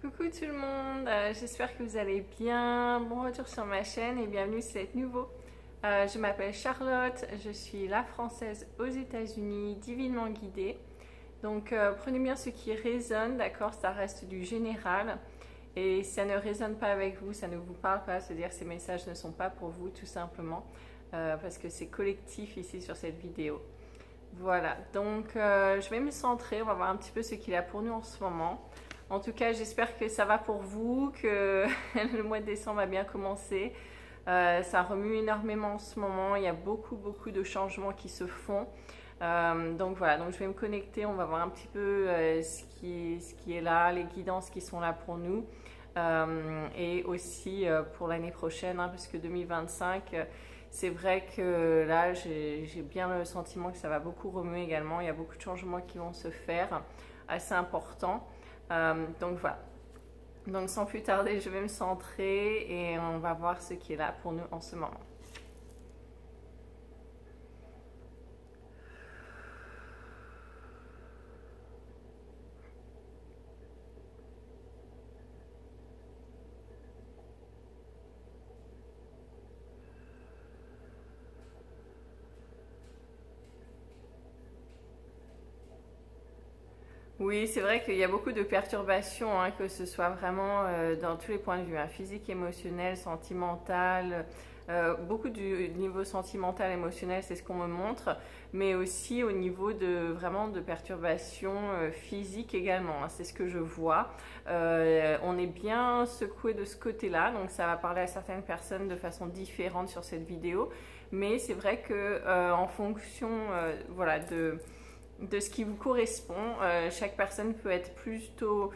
Coucou tout le monde, j'espère que vous allez bien. Bon retour sur ma chaîne et bienvenue si c'est nouveau. Je m'appelle Charlotte, je suis la française aux États-Unis, divinement guidée. Donc prenez bien ce qui résonne, d'accord, ça reste du général. Et si ça ne résonne pas avec vous, ça ne vous parle pas, c'est-à-dire que ces messages ne sont pas pour vous tout simplement. Parce que c'est collectif ici sur cette vidéo. Voilà, donc je vais me centrer, on va voir un petit peu ce qu'il a pour nous en ce moment. En tout cas, j'espère que ça va pour vous, que le mois de décembre a bien commencé. Ça remue énormément en ce moment, il y a beaucoup de changements qui se font. Donc voilà, donc je vais me connecter, on va voir un petit peu ce qui est là, les guidances qui sont là pour nous. Et aussi pour l'année prochaine, hein, parce que 2025, c'est vrai que là, j'ai bien le sentiment que ça va beaucoup remuer également. Il y a beaucoup de changements qui vont se faire, assez importants. Donc voilà. Donc sans plus tarder, je vais me centrer et on va voir ce qui est là pour nous en ce moment. Oui, c'est vrai qu'il y a beaucoup de perturbations, hein, que ce soit vraiment dans tous les points de vue, hein, physique, émotionnel, sentimental, beaucoup du niveau sentimental, émotionnel, c'est ce qu'on me montre, mais aussi au niveau de vraiment de perturbations physiques également, hein, c'est ce que je vois. On est bien secoué de ce côté-là, donc ça va parler à certaines personnes de façon différente sur cette vidéo, mais c'est vrai que en fonction, voilà, de ce qui vous correspond. Chaque personne peut être plutôt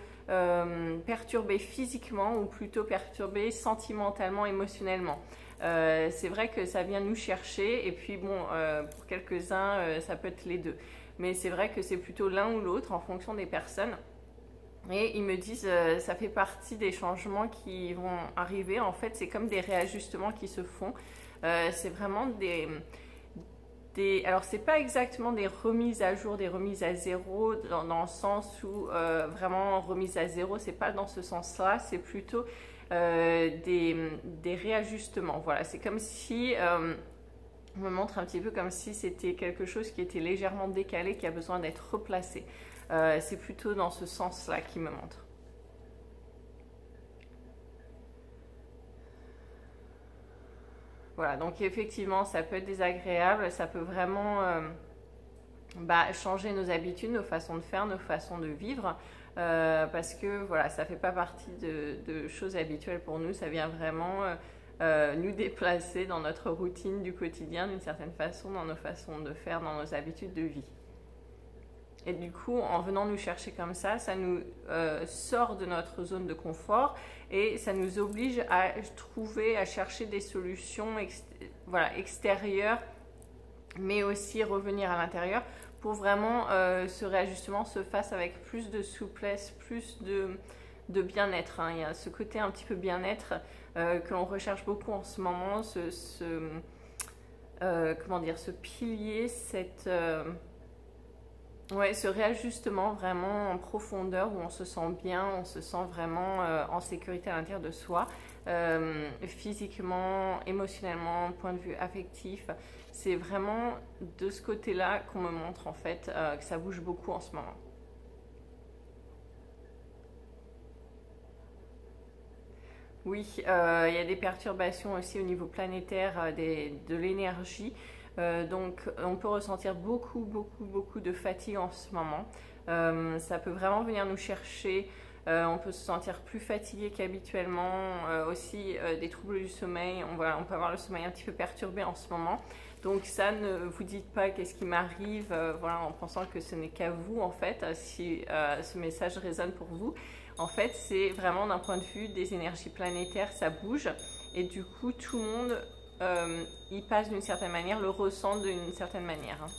perturbée physiquement ou plutôt perturbée sentimentalement, émotionnellement. C'est vrai que ça vient nous chercher et puis bon, pour quelques-uns, ça peut être les deux. Mais c'est vrai que c'est plutôt l'un ou l'autre en fonction des personnes. Et ils me disent, ça fait partie des changements qui vont arriver. En fait, c'est comme des réajustements qui se font. C'est vraiment alors c'est pas exactement des remises à jour, des remises à zéro dans le sens où vraiment remise à zéro, c'est pas dans ce sens-là, c'est plutôt des réajustements. Voilà, c'est comme si on me montre un petit peu comme si c'était quelque chose qui était légèrement décalé, qui a besoin d'être replacé. C'est plutôt dans ce sens-là qu'il me montre. Voilà, donc effectivement, ça peut être désagréable, ça peut vraiment changer nos habitudes, nos façons de faire, nos façons de vivre, parce que voilà, ça ne fait pas partie de choses habituelles pour nous, ça vient vraiment nous déplacer dans notre routine du quotidien d'une certaine façon, dans nos façons de faire, dans nos habitudes de vie. Et du coup, en venant nous chercher comme ça nous sort de notre zone de confort et ça nous oblige à trouver, à chercher des solutions voilà, extérieures, mais aussi revenir à l'intérieur pour vraiment ce réajustement se fasse avec plus de souplesse, plus de bien-être. Hein. Il y a ce côté un petit peu bien-être que l'on recherche beaucoup en ce moment, comment dire, ce pilier, ouais, ce réajustement vraiment en profondeur où on se sent bien, on se sent vraiment en sécurité à l'intérieur de soi, physiquement, émotionnellement, point de vue affectif. C'est vraiment de ce côté-là qu'on me montre en fait que ça bouge beaucoup en ce moment. Oui, il y a des perturbations aussi au niveau planétaire de l'énergie. Donc on peut ressentir beaucoup de fatigue en ce moment. Ça peut vraiment venir nous chercher. On peut se sentir plus fatigué qu'habituellement. Aussi des troubles du sommeil. On peut avoir le sommeil un petit peu perturbé en ce moment. Donc ça, ne vous dites pas qu'est-ce qui m'arrive, voilà, en pensant que ce n'est qu'à vous en fait, si ce message résonne pour vous. En fait, c'est vraiment d'un point de vue des énergies planétaires, ça bouge. Et du coup, tout le monde il passe d'une certaine manière, le ressent d'une certaine manière. Hein.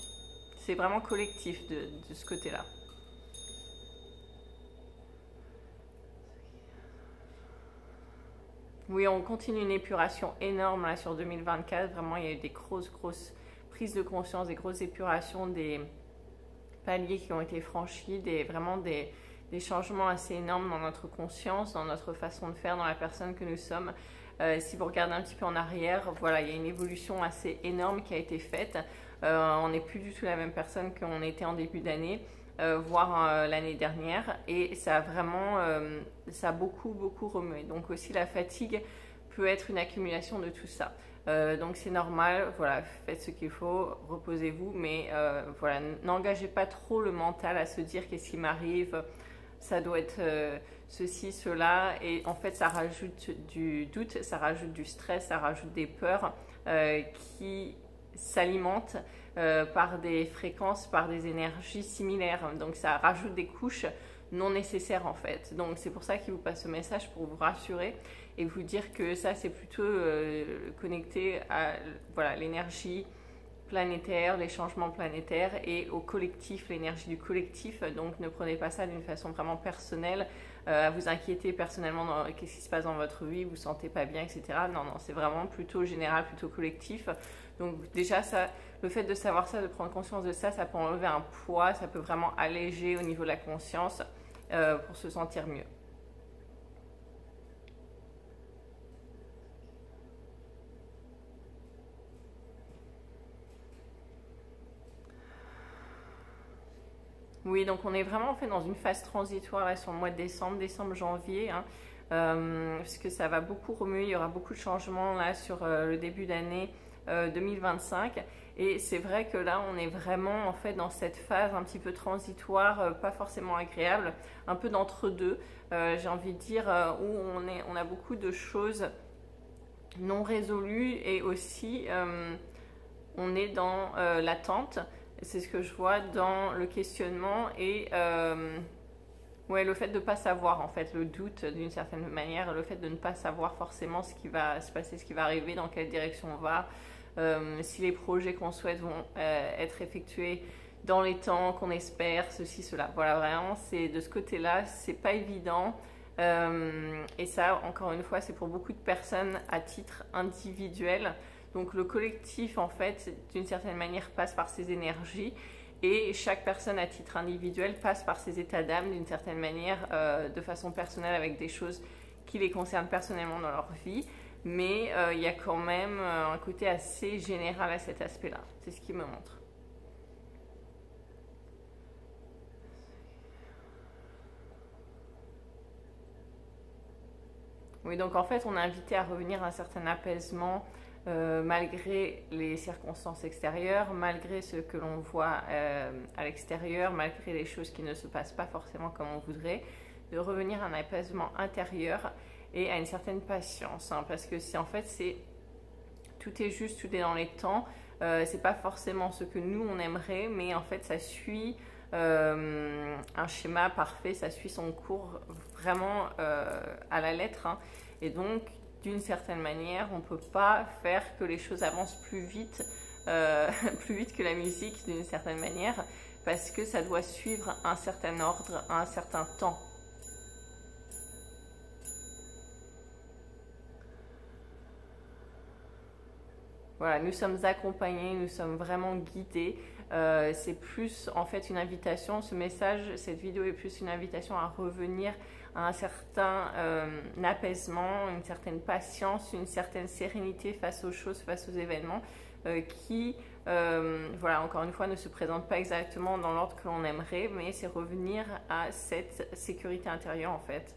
C'est vraiment collectif de ce côté-là. Oui, on continue une épuration énorme là sur 2024. Vraiment, il y a eu des grosses prises de conscience, des grosses épurations, des paliers qui ont été franchis, vraiment des des changements assez énormes dans notre conscience, dans notre façon de faire, dans la personne que nous sommes. Si vous regardez un petit peu en arrière, voilà, il y a une évolution assez énorme qui a été faite. On n'est plus du tout la même personne qu'on était en début d'année, voire l'année dernière. Et ça a vraiment, ça a beaucoup remué. Donc aussi la fatigue peut être une accumulation de tout ça. Donc c'est normal, voilà, faites ce qu'il faut, reposez-vous, mais voilà, n'engagez pas trop le mental à se dire qu'est-ce qui m'arrive, ça doit être ceci, cela, et en fait ça rajoute du doute, ça rajoute du stress, ça rajoute des peurs qui s'alimentent par des fréquences, par des énergies similaires, donc ça rajoute des couches non nécessaires en fait. Donc c'est pour ça qu'il vous passe ce message pour vous rassurer et vous dire que ça c'est plutôt connecté à voilà, l'énergie planétaire, les changements planétaires et au collectif, l'énergie du collectif. Donc ne prenez pas ça d'une façon vraiment personnelle, à vous inquiéter personnellement dans qu'est-ce qui se passe dans votre vie, vous ne sentez pas bien, etc. Non, c'est vraiment plutôt général, plutôt collectif. Donc déjà, ça, le fait de savoir ça, de prendre conscience de ça, ça peut enlever un poids, ça peut vraiment alléger au niveau de la conscience pour se sentir mieux. Oui, donc on est vraiment en fait dans une phase transitoire là, sur le mois de décembre, janvier, hein, parce que ça va beaucoup remuer, il y aura beaucoup de changements là sur le début d'année 2025. Et c'est vrai que là, on est vraiment en fait dans cette phase un petit peu transitoire, pas forcément agréable, un peu d'entre-deux, j'ai envie de dire, où on a beaucoup de choses non résolues et aussi on est dans l'attente. C'est ce que je vois dans le questionnement et ouais, le fait de ne pas savoir en fait, le doute d'une certaine manière, le fait de ne pas savoir forcément ce qui va se passer, ce qui va arriver, dans quelle direction on va, si les projets qu'on souhaite vont être effectués dans les temps qu'on espère, ceci, cela. Voilà, vraiment, c'est de ce côté-là, c'est pas évident. Et ça, encore une fois, c'est pour beaucoup de personnes à titre individuel. Donc le collectif, en fait, d'une certaine manière, passe par ces énergies et chaque personne à titre individuel passe par ces états d'âme d'une certaine manière, de façon personnelle, avec des choses qui les concernent personnellement dans leur vie. Mais il y a quand même un côté assez général à cet aspect-là. C'est ce qui me montre. Oui, donc en fait, on est invité à revenir à un certain apaisement malgré les circonstances extérieures, malgré ce que l'on voit à l'extérieur, malgré les choses qui ne se passent pas forcément comme on voudrait, de revenir à un apaisement intérieur et à une certaine patience, hein, parce que c'est en fait, tout est juste, tout est dans les temps, c'est pas forcément ce que nous on aimerait, mais en fait ça suit un schéma parfait, ça suit son cours vraiment à la lettre, hein. Et donc d'une certaine manière on peut pas faire que les choses avancent plus vite plus vite que la musique d'une certaine manière, parce que ça doit suivre un certain ordre, un certain temps. Voilà, nous sommes accompagnés, nous sommes vraiment guidés. C'est plus en fait une invitation, ce message, cette vidéo est plus une invitation à revenir à un certain apaisement, une certaine patience, une certaine sérénité face aux choses, face aux événements qui, voilà, encore une fois, ne se présentent pas exactement dans l'ordre que l'on aimerait, mais c'est revenir à cette sécurité intérieure en fait.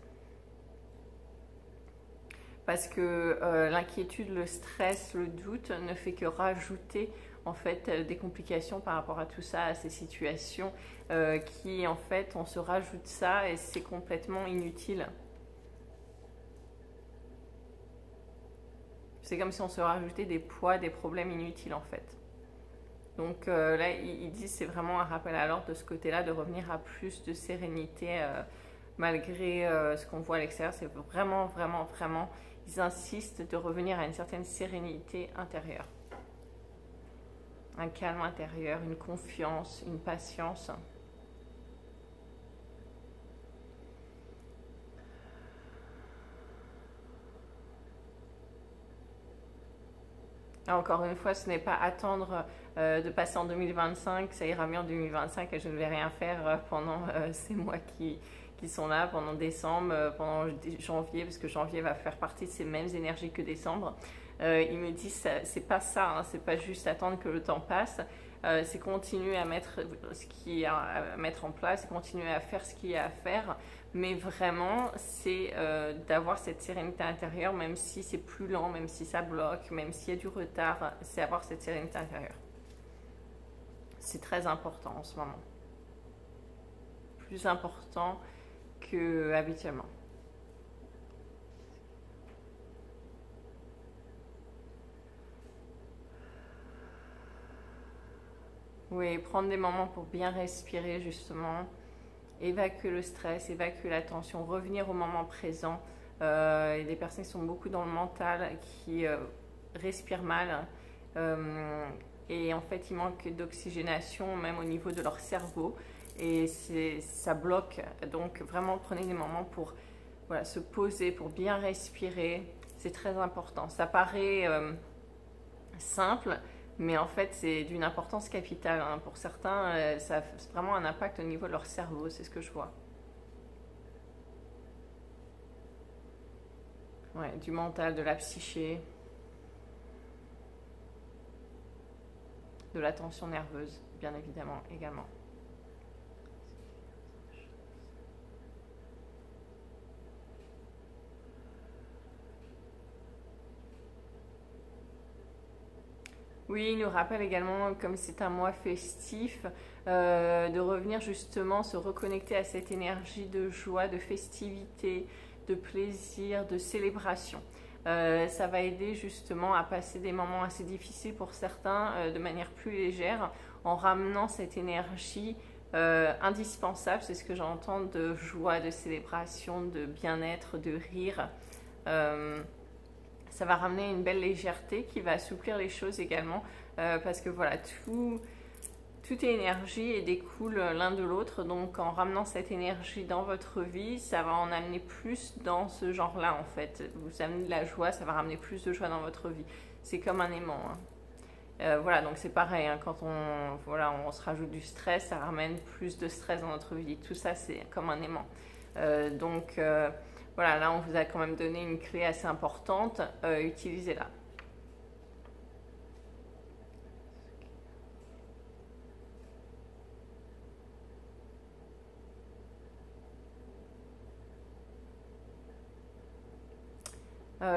Parce que l'inquiétude, le stress, le doute ne fait que rajouter en fait des complications par rapport à tout ça, à ces situations qui en fait on se rajoute ça et c'est complètement inutile. C'est comme si on se rajoutait des poids, des problèmes inutiles en fait. Donc là ils disent c'est vraiment un rappel à l'ordre de ce côté-là, de revenir à plus de sérénité malgré ce qu'on voit à l'extérieur. C'est vraiment ils insistent de revenir à une certaine sérénité intérieure. Un calme intérieur, une confiance, une patience. Encore une fois, ce n'est pas attendre de passer en 2025, ça ira mieux en 2025 et je ne vais rien faire pendant ces mois qui qui sont là pendant décembre, pendant janvier, parce que janvier va faire partie de ces mêmes énergies que décembre. Il me dit c'est pas ça, hein, c'est pas juste attendre que le temps passe, c'est continuer à mettre ce qu'il y a à mettre en place, continuer à faire ce qu'il y a à faire, mais vraiment c'est d'avoir cette sérénité intérieure, même si c'est plus lent, même si ça bloque, même s'il y a du retard, c'est avoir cette sérénité intérieure. C'est très important en ce moment. Plus important que habituellement. Oui, prendre des moments pour bien respirer justement, évacuer le stress, évacuer la tension, revenir au moment présent. Il y a des personnes qui sont beaucoup dans le mental, qui respirent mal et en fait il manque d'oxygénation même au niveau de leur cerveau et ça bloque. Donc vraiment prenez des moments pour voilà, se poser, pour bien respirer, c'est très important. Ça paraît simple, mais en fait c'est d'une importance capitale, hein. Pour certains ça a vraiment un impact au niveau de leur cerveau, c'est ce que je vois. Ouais, du mental, de la psyché, de la tension nerveuse bien évidemment également. Oui, il nous rappelle également, comme c'est un mois festif, de revenir justement se reconnecter à cette énergie de joie, de festivité, de plaisir, de célébration. Ça va aider justement à passer des moments assez difficiles pour certains de manière plus légère, en ramenant cette énergie indispensable, c'est ce que j'entends, de joie, de célébration, de bien-être, de rire. Ça va ramener une belle légèreté qui va assouplir les choses également, parce que voilà, tout est énergie et découle l'un de l'autre. Donc en ramenant cette énergie dans votre vie, ça va en amener plus dans ce genre-là en fait. Vous amenez de la joie, ça va ramener plus de joie dans votre vie. C'est comme un aimant, hein. Voilà, donc c'est pareil, hein, quand on se rajoute du stress, ça ramène plus de stress dans notre vie. Tout ça, c'est comme un aimant. Voilà, là on vous a quand même donné une clé assez importante, utilisez-la.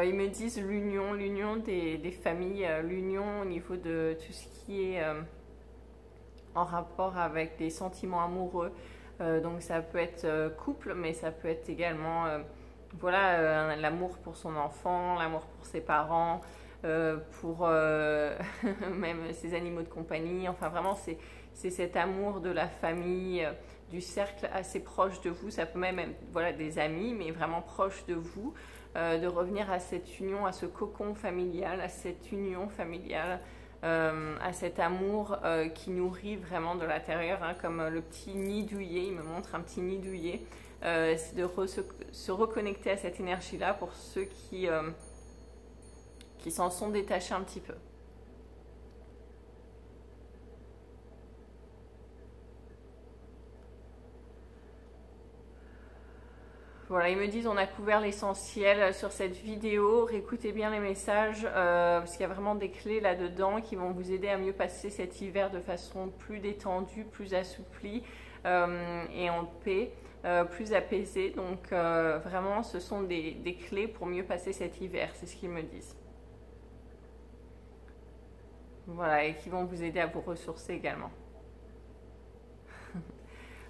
Ils me disent l'union des familles, l'union au niveau de tout ce qui est en rapport avec des sentiments amoureux. Donc ça peut être couple, mais ça peut être également voilà, l'amour pour son enfant, l'amour pour ses parents, pour même ses animaux de compagnie. Enfin vraiment c'est cet amour de la famille, du cercle assez proche de vous. Ça peut même être voilà, des amis, mais vraiment proche de vous. De revenir à cette union, à ce cocon familial, à cette union familiale, à cet amour qui nourrit vraiment de l'intérieur, hein, comme le petit nid douillet, il me montre un petit nid douillet. C'est de se reconnecter à cette énergie-là pour ceux qui s'en sont détachés un petit peu. Voilà, ils me disent on a couvert l'essentiel sur cette vidéo, réécoutez bien les messages parce qu'il y a vraiment des clés là-dedans qui vont vous aider à mieux passer cet hiver de façon plus détendue, plus assouplie et en paix, plus apaisée. Donc vraiment ce sont des clés pour mieux passer cet hiver, c'est ce qu'ils me disent. Voilà, et qui vont vous aider à vous ressourcer également.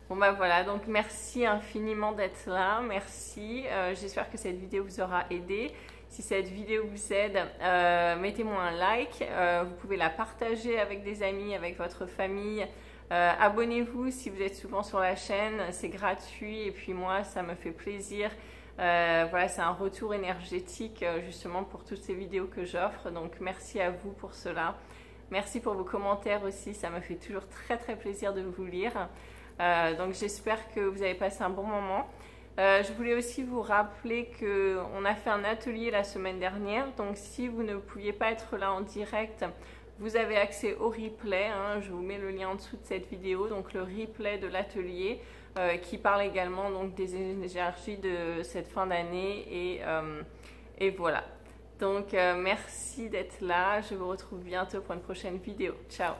Bon bah voilà, donc merci infiniment d'être là, merci, j'espère que cette vidéo vous aura aidé. Si cette vidéo vous aide, mettez-moi un like, vous pouvez la partager avec des amis, avec votre famille. Abonnez-vous si vous êtes souvent sur la chaîne, c'est gratuit et puis moi ça me fait plaisir. Voilà, c'est un retour énergétique justement pour toutes ces vidéos que j'offre, donc merci à vous pour cela. Merci pour vos commentaires aussi, ça me fait toujours très très plaisir de vous lire. Donc j'espère que vous avez passé un bon moment. Je voulais aussi vous rappeler qu'on a fait un atelier la semaine dernière, donc si vous ne pouviez pas être là en direct, vous avez accès au replay, hein. Je vous mets le lien en dessous de cette vidéo, donc le replay de l'atelier. qui parle également donc des énergies de cette fin d'année et voilà. Donc merci d'être là, je vous retrouve bientôt pour une prochaine vidéo. Ciao!